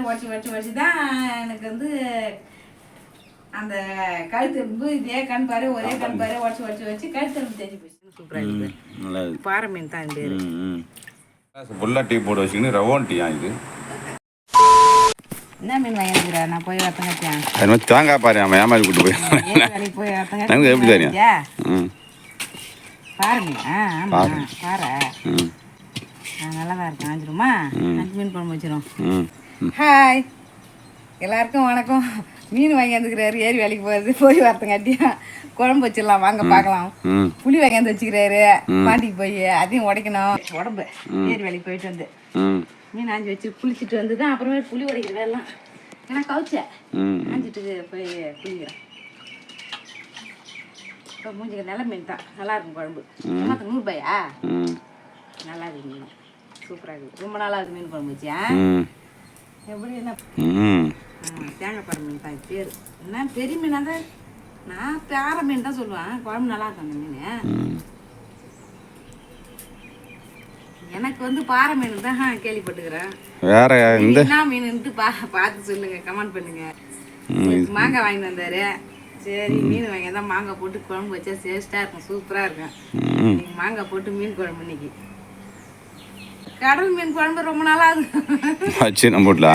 உடச்சி தான் எனக்கு வந்து அந்த கழுத்தெலும்பு இதே கண் பாரு ஒரே கண் பாரு உடச்சி கழுத்தெலும்பு தெரிஞ்சு போச்சு. சூப்பராக பாறை மீன் தான் பேர். ஃபுல்லாக டீ போட்டு வச்சுக்கின்னு ரவோன் டீயா இது என்ன மீன் வாங்கிக்கிறா? நான் போய் வத்தங்கட்டியான் அது மாதிரி தேங்காய் பாரு அவன் ஏமாறி கூட்டு போய் போய் எனக்கு எப்படி தெரியும்? பாறை மீன். ஆமாம் பாறை நல்லா தான் இருக்கும். ஆஞ்சிருமா? 5 மீன் குழம்பு வச்சிடும். ஹாய் எல்லாருக்கும் வணக்கம். மீன் வாங்கியாந்துக்கிறாரு, ஏரி வேலைக்கு போய் வரத்தங்காட்டியா குழம்பு வச்சிடலாம் வாங்க பார்க்கலாம். புளி வாங்கியாந்து வச்சுக்கிறாரு பாண்டிக்கு போய், அதையும் உடைக்கணும். உடம்பு ஏரி வேலைக்கு போயிட்டு வந்து மீன் ஆஞ்சி வச்சு குளிச்சுட்டு வந்து தான் அப்புறமே புளி உடைக்கிற எல்லாம். ஏன்னா கவுச்சேன் ஆஞ்சிட்டு போய் குளிக்கிறேன். இப்போ மூஞ்சிக்க நல்ல மீன் தான், நல்லா இருக்கும் குழம்பு. 100 ரூபாயா? நல்லா இருக்கு மீன், சூப்பராக இருக்குது. ரொம்ப நாளாக இருக்குது மீன் குழம்பு வச்சியா? எப்படி என்ன தேங்காய் பாறை மீன் தான் பேர். என்ன பெரிய மீனாக தான், நான் பாறை மீன் தான் சொல்லுவேன். குழம்பு நல்லா இருக்கும் அந்த மீன். எனக்கு வந்து பாறை மீன் தான் கேள்விப்பட்டுக்கிறேன். வேற என்ன மீனுன்ட்டு பார்த்து சொல்லுங்க, கமெண்ட் பண்ணுங்க. மாங்காய் வாங்கிட்டு வந்தாரு, சரி மீன் வாங்கி தான் மாங்காய் போட்டு குழம்பு வச்சா டேஸ்ட்டாக இருக்கும், சூப்பராக இருக்கும். மாங்காய் போட்டு மீன் குழம்பு இன்னைக்கு. கடல் மீன் குழம்பு ரொம்ப நாளாகுது போட்டு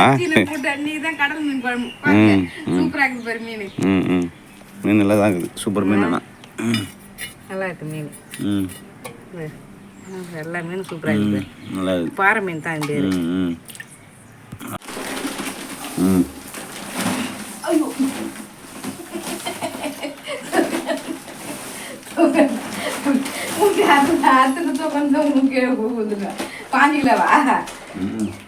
அன்னைக்கு தான் கடல் மீன் குழம்பு சூப்பராக இருக்குது பாரு மீன். மீன் நல்லா தான் இருக்குது, சூப்பர் மீன். நல்லா இருக்கு மீன், எல்லா மீனும் சூப்பராக இருக்குது. நல்லா இருக்கு. பாறை மீன் தான் பேர். ஐயோ பாஞ்சிலவா கஷ்டம்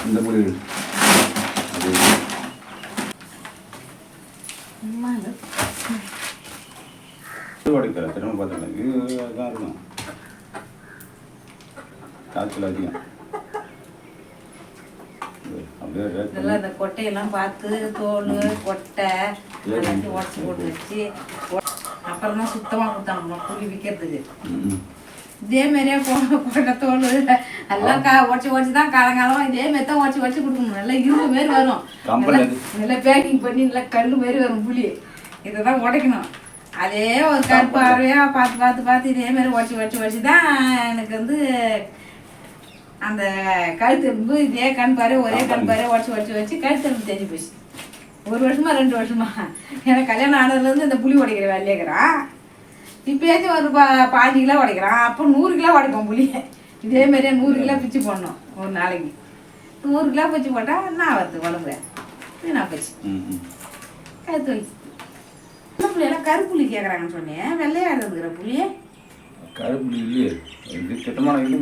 இந்த முடி உடைக்கிற திரும்ப பார்த்தேன் இதுதான் இருக்கும் காய்ச்சல் அதிகம். இதெல்லாம் இந்த கொட்டையெல்லாம் பார்த்து தோல் கொட்டை எல்லாத்தையும் உடச்சி போட்டு வச்சு அப்புறம் தான் சுத்தமாக கொடுத்தாங்க புளி விற்கிறதுக்கு. இதே மாதிரியே கொட்டை தோல் எல்லாம் உடச்சி தான் காலங்காலம் இதே மாதிரி தான் உடச்சி கொடுக்கணும். நல்லா இரும்பு மாரி வரும், நல்லா பேக்கிங் பண்ணி நல்லா கல் மாரி வரும் புளி. இதை தான் உடைக்கணும். அதே ஒரு கருப்பாறையாக பார்த்து இதே மாதிரி உடச்சி தான் எனக்கு வந்து அந்த கழுத்தெலும்பு இதே கண் பாரு ஒரே கண் பாரு உடச்சி கழுத்தெலும்பு தெரிஞ்சு போச்சு. 1 வருஷமா 2 வருஷமா எனக்கு கல்யாணம் ஆனதுலேருந்து இந்த புளி உடைக்கிற வேலையேக்கிறான். இப்போயாச்சும் ஒரு 5 கிலோ உடைக்கிறான். அப்போ 100 கிலோ உடைக்கும் புளி. இதே மாதிரியே 100 கிலோ பிச்சு போடணும் ஒரு நாளைக்கு. 100 கிலோ பிச்சு போட்டால் என்ன ஆகுது உடம்புல? வீணா போச்சு, கழுத்து வலிச்சு. இந்த புளியெல்லாம் கருப்புளி கேட்குறாங்கன்னு சொன்னேன், வெள்ளையாக இருக்கிற புளி. கருப்புளி இல்லையே, இது கிட்டமான இது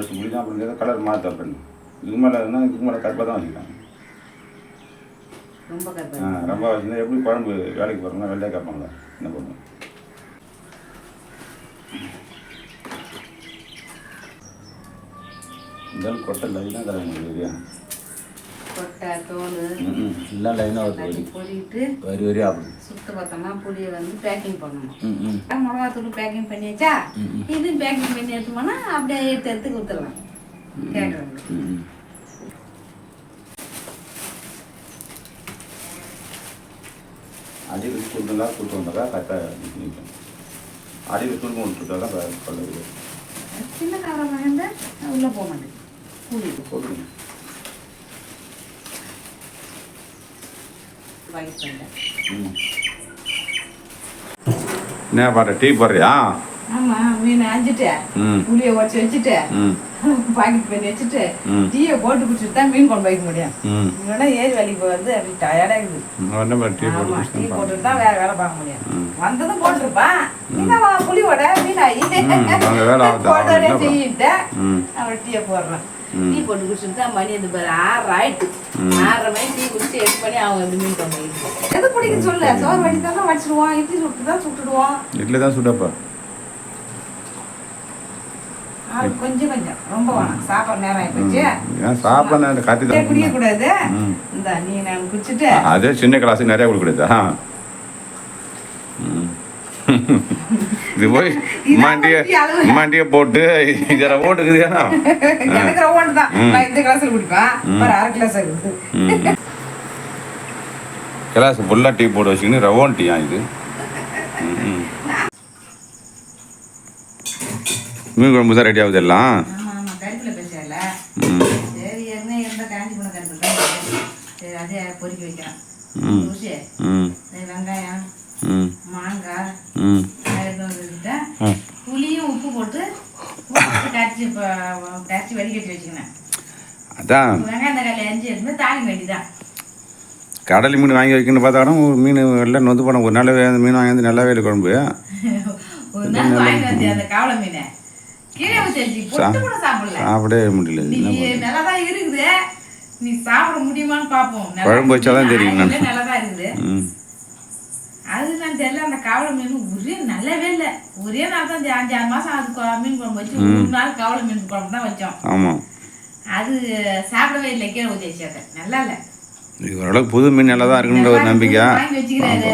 புளி தான் அப்படிங்கிறத கலர் மாற்ற பண்ணு. இதுக்கு மேலே இதுக்கு மேலே கருப்பாக தான் வச்சுக்கிறாங்க. ரொம்ப கருப்பாக ரொம்ப வச்சுருந்தா எப்படி குழம்பு வேலைக்கு போகிறோம்னா வெள்ளையாக கேட்பாங்களா? என்ன பண்ணுவோம்? இருந்தாலும் கொட்டை லைனாக தராங்க இல்லையா? கொட்டை தோல் எல்லாம் லைனாக வருது, போட்டுக்கிட்டு வரி ஆகும். சுத்தபத்தமாக புளியை வந்து பேக்கிங் பண்ணணும். மிளகாத்தூள் பேக்கிங் பண்ணி வச்சா இது பேக்கிங் பண்ணி எடுத்துமோனா அப்படியே எடுத்து கொடுத்துடலாம் கேட்குறவங்க. அடியில் தூள்லாம் கொடுத்து வந்தாக்கா கரெக்டாக நிற்கும். அடியில் தூள் விட்டுட்டா தான் கொள்ளது. சின்ன காரம் வாங்க உள்ளே போக மாட்டேன், கூலி போட்டுருங்க. என்ன பாரு டீ போடுறியா? ஆமாம், மீன் ஆஞ்சிட்டு புளியை உடச்சி வச்சுட்டு பாக்கெட் பண்ணி வச்சுட்டு டீயை போட்டு குடிச்சிட்டு தான் மீன் குழம்பு வைக்க முடியும். இல்லைன்னா ஏரி வேலைக்கு வந்து அப்படி டயர்டாக இருக்குது. டீ போட்டுட்டு தான் வேற வேலை பார்க்க முடியும். வந்ததும் போட்டிருப்பா புளி வடை மீனாயி போட்டோடே செய்யிட்டு அவள் டீயை போடுறேன். டீ போட்டு குடிச்சுட்டு தான் மணி வந்து பாரு 6 ஆயிடுச்சு. 6:30 மணிக்கு டீ குடிச்சு 8 மணி அவங்க எப்படி மீன் குழம்பு எது பிடிக்குன்னு சொல்லு. சோறு வடி தான் வச்சிடுவோம், இட்லி சுட்டு தான் சுட்டுடுவோம். இட்லி தான் சுட்டப்பா. கொஞ்சம் கொஞ்சம் ரொம்ப வேணாம், சாப்பிட்ற நேரம் ஆயிடுச்சு. ஏன் சாப்பிட நேரம் காட்டி தான் குடிக்கக்கூடாது. இந்த நீ நான் குடிச்சிட்டு அதே சின்ன கிளாஸுக்கு நிறையா கொடுக்கூடாதா? இது போய் மாண்டிய போட்டு இதை ஓட்டுக்குது. எனக்கு ரவுண்டு தான். நான் இந்த கிளாஸில் குடிப்பேன், ஒரு 1/2 கிளாஸ் ஆகுது. கிளாஸ் ஃபுல்லாக டீ போட்டு வச்சுக்கின்னு ரவோன் டீயா இது? மீன் குழம்பு தான் ரெடி ஆகுது எல்லாம். கருப்பில் பேசல. சரி என்ன இருந்தால் காஞ்சி போன கருப்பு தான். சரி அதே பொறுக்கி வைக்கிறேன். வெங்காயம், மாங்காய், புளியும் உப்பு போட்டு கரைச்சி வடிகட்டி வச்சுக்கினேன். அதான் வெங்காயம் தக்காளி அரிஞ்சு எடுத்து தாளிக்க வேண்டியதான். கடல் மீன் வாங்கி வைக்கணும்னு பார்த்தாலும் ஒரு மீன் எல்லாம் நொந்து போன ஒரு நல்ல மீன் வாங்கி வந்து நல்லாவே இல்லை குழம்பு. ஒரு நாள் வாங்கி வந்து அந்த காவலை மீனை கீழே வச்சு பொட்டு கூட சாப்பிடவே முடியல. நல்லா தான் இருக்குது, நீ சாப்பிட முடியுமான்னு பார்ப்போம். குழம்பு வச்சாதான் தெரியும். நல்லா தான் இருக்குது. அது நான் தெரியல, அந்த காவலை மீன் ஒரே நல்லாவே இல்லை. ஒரே நாள் தான் 5-6 மாசம் அது மீன் குழம்பு வச்சு ஒரு நாள் காவலை மீன் குழம்பு தான் வச்சோம். ஆமாம், அது சாப்பிடவே இல்லை, கீழே ஊற்றி வச்சாக்க நல்லா இல்லை. ஓரளவுக்கு புது மீன் நல்லா தான் இருக்குன்ற ஒரு நம்பிக்கை வாங்கி வச்சுக்கிறாரு.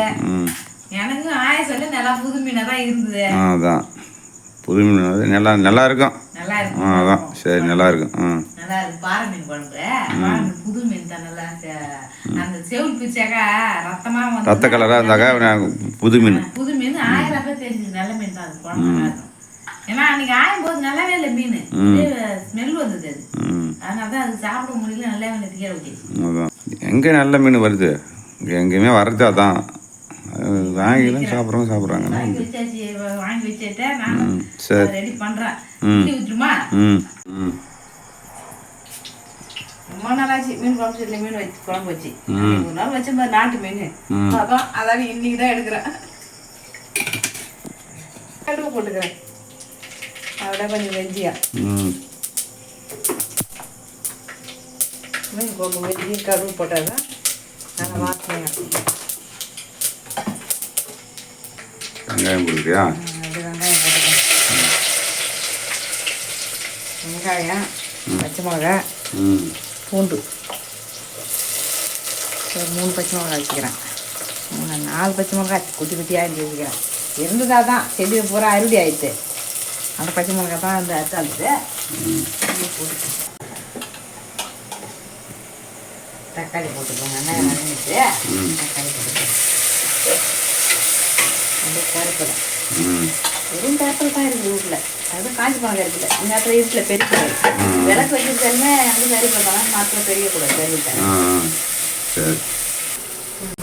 எனக்கு ஆய சொல்ல நல்லா புது மீனாக தான் இருந்தது. அதான் புது மீன் நல்லா நல்லா இருக்கும். நல்லா இருக்கும். அதான் சரி, நல்லா இருக்கும். நல்லா இருக்கு. பாறை மீன் குழம்பு, பாறை மீன் புது மீன் தான். நல்லா அந்த செவுள் பிச்சாக்கா ரத்தமா வந்து ரத்த கலராக இருந்தாக்கா புது மீன். புது மீன் 1000 பேர் தெரிஞ்சு நல்ல மீன் தான். அது குழம்பு நல்லா இருக்கும். ஏன்னா அன்னைக்கு ஆயும் போது நல்லாவே இல்லை மீன், ஸ்மெல் வந்தது. அது அதனால தான் அது சாப்பிட முடியல, நல்லாவே இல்லை. கீழே ஊற்றி அதான் எங்கே நல்ல மீன் வருது, எங்கேயுமே வர்றது அதான். வாங்கி தான் சாப்பிட்றாங்க. வாங்கி வச்சுட்டேன் நான். சரி ரெடி பண்ணுறேன். ஊற்றுமா? ரொம்ப நாளாச்சு மீன் குழம்பு சொல்லி மீன் வச்சு குழம்பு வச்சு. ஒரு நாள் வச்ச மாதிரி நாட்டு மீன். அதான் அதாவது இன்னைக்கு தான் எடுக்கிறேன். கடுகு போட்டுக்கிறேன், அதோட கொஞ்சம் வெஞ்சியா. மீன் குழம்பு வெஞ்சி கடுகு போட்டால் தான் நல்லா வாசனையாக. வெங்காயம் போடுறியா? அது வெங்காயம் போட்டுக்கிறேன். வெங்காயம், பச்சை மிளகா, பூண்டு. சரி 3 பச்சை மிளகா வச்சுக்கிறேன். 4 பச்சை மிளகா குட்டி குட்டியாக அரிஞ்சு வச்சுக்கிறேன். இருந்ததா தான் செடி பூரா அறுவடை ஆயிடுச்சு. அந்த பச்சை மிளகா தான் அந்த அறுத்தாளுது. தக்காளி போட்டுக்கோங்க. வெங்காயம் நனைஞ்சிட்டு தக்காளி போட்டுக்கோங்க. அப்படியே கருப்பில் வெறும் கருப்பில் தான் இருக்குது வீட்டில். அதுவும் காஞ்சி பழம் கருப்பில். இந்த நேரத்தில் வீட்டில் பெருக்கூடாது. விளக்கு வச்சுருந்தாலுமே அது கருப்பில் தான் மாத்திரம் பெரியக்கூடாது. கருவிட்டேன் சரி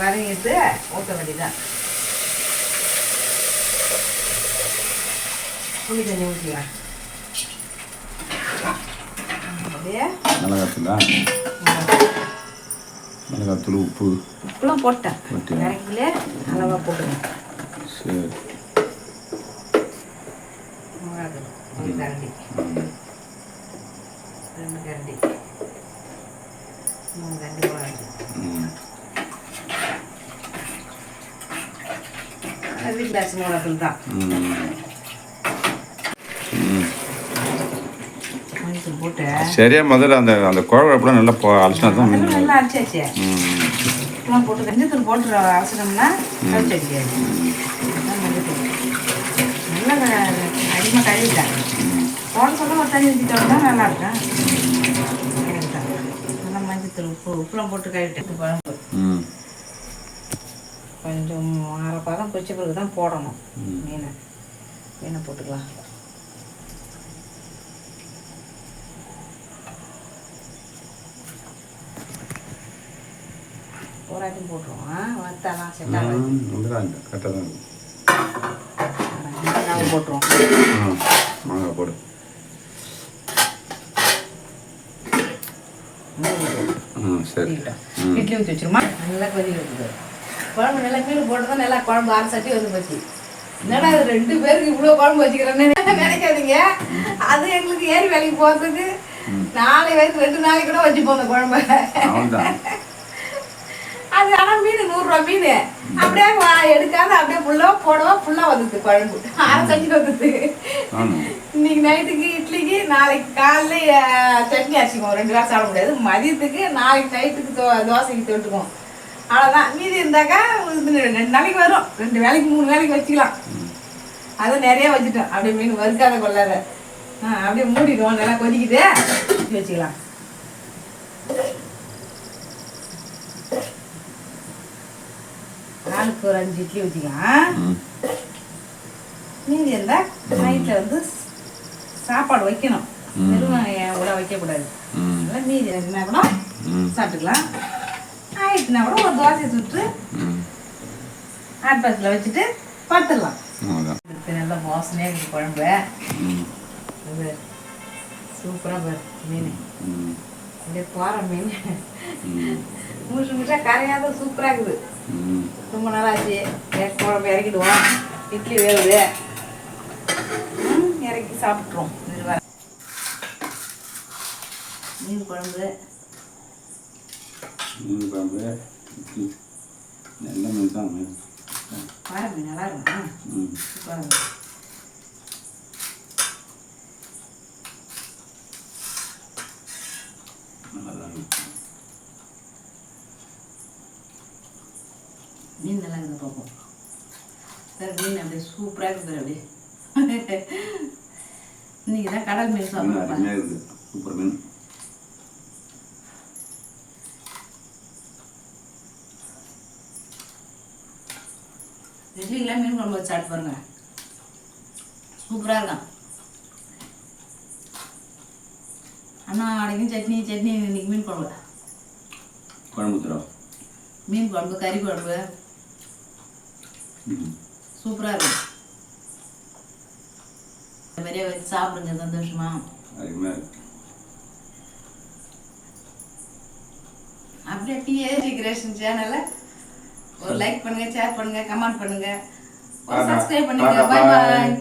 வதங்கிட்டு ஊற்ற வேண்டியதான். புளி தண்ணி ஊற்றிக்கலாம். அப்படியே மிளகாத்தூள், உப்பு உப்புலாம் போட்டேன். கரைக்கிலே அளவாக போட்டுருங்க. சரி ஒரு கரண்டி, 2 கரண்டி, 3 கரண்டி மிளகாய். வீட்டில் அரிசி மிளகாத்தூள் தான். மஞ்சள் போட்டு சரியா முதல்ல அந்த அந்த குழம்புலாம் நல்லா அலசினா தான் நல்லா அரைச்சாச்சு. உப்புலாம் போட்டு மஞ்சத்தூள் போட்டு அரைச்சிட்டோம்னா கழிச்சு அடிக்காது. நல்லா அதிகமாக கழுவிட்டேன். போட சொல்ல ஒரு தண்ணி ஊற்றிட்டோம்னா நல்லா இருக்கும். நல்லா மஞ்சத்தூள் உப்புலாம் போட்டு கழுவிட்டேன். குழம்பு கொஞ்சம் அரை பதம் கொச்ச பிறகு தான் போடணும். மீனை போட்டுக்கலாம். போராட்டம் போட்டுருவோம். வறுத்தாலாம் செட்டாக கரெக்டாக தான் நாங்கள் போட்டுருவோம். மாங்காய் போடு. சரி இட்லி ஊற்றி வச்சிருமா. நல்லா கொதி வைக்குது. குழம்பு நல்லா மீன் போட்டு தான் நல்லா குழம்பு 6 சட்டி வந்து போச்சு. என்னடா 2 பேருக்கு இவ்வளோ குழம்பு வச்சுக்கிறேன்னு நினைக்காதீங்க. அது எங்களுக்கு ஏறி வேலைக்கு போகிறதுக்கு நாளை வரைக்கும் 2 நாளைக்கு கூட வச்சுப்போம் அந்த குழம்பு. அவ்வளோதான். அது ஆனால் மீன் 100 ரூபா மீன் அப்படியே எடுக்காத அப்படியே ஃபுல்லாக வந்துது குழம்பு. அரை செஞ்சு வந்துது. இன்னைக்கு நைட்டுக்கு இட்லிக்கு, நாளைக்கு காலைல சட்னி அரைச்சிக்குவோம். 2 வேளை சாப்பிட முடியாது. மதியத்துக்கு நாளைக்கு நைட்டுக்கு தோசைக்கு தொட்டுக்குவோம். அவ்வளோதான். மீதி இருந்தாக்கா 2 நாளைக்கு வரும். 2 வேளைக்கு 3 வேளைக்கு வச்சுக்கலாம். அதுவும் நிறைய வச்சுட்டோம். அப்படியே மீன் வறுக்காத கொள்ளாத. அப்படியே மூடிடுவோம். நல்லா கொதிக்கிட்டு வச்சுக்கலாம். நாளுக்கு ஒரு 5 இட்லி வச்சுக்கலாம். மீதி இருந்தால் நைட்டில் வந்து சாப்பாடு வைக்கணும். வெறும் கூட வைக்கக்கூடாது. அதனால் மீதி இருந்தா கூட சாப்பிட்டுக்கலாம். ஆயிடுச்சுனா கூட ஒரு தோசை சுட்டு ஆட்பாத்தில் வச்சுட்டு படுத்துடலாம். நல்ல மோசனையாக இருக்குது குழம்பு. சூப்பராக பாரு மீன். அப்படியே போகிற மீன் முழுசா கரையாத சூப்பராக இருக்குது. ரொம்ப நாளாச்சு. குழம்பு இறக்கிடுவோம். இட்லி வேகுது. இறக்கி சாப்பிட்ருவோம். மீன் குழம்பு நல்ல மீன் தான். பாறை மீன் நல்லா இருக்கும். சூப்பராக இருக்கும். மீன் நல்லா இருக்குது பார்ப்போம். சார் மீன் அப்படியே சூப்பராக இருக்குது. அப்படியே இன்னைக்கு தான் கடல் மீன் சாப்பிடுவோம். சூப்பர் மீன். இட்லிக்கெல்லாம் மீன் குழம்பு வச்சு சாப்பிட்டு பாருங்க. சூப்பராக இருக்கும். ஆனால் அன்றைக்கும் சட்னி இன்னைக்கு மீன் குழம்பு. குழம்பு தரோம். மீன் குழம்பு, கறி குழம்பு சூப்பராக இருக்கும். இந்த மாதிரியே வச்சு சாப்பிடுங்க சந்தோஷமா. அப்படியே டிஏஜி கிரியேஷன் சேனலை ஒரு லைக் பண்ணுங்க, ஷேர் பண்ணுங்க, கமெண்ட் பண்ணுங்க, சப்ஸ்கிரைப் பண்ணுங்க. பாய் பாய்.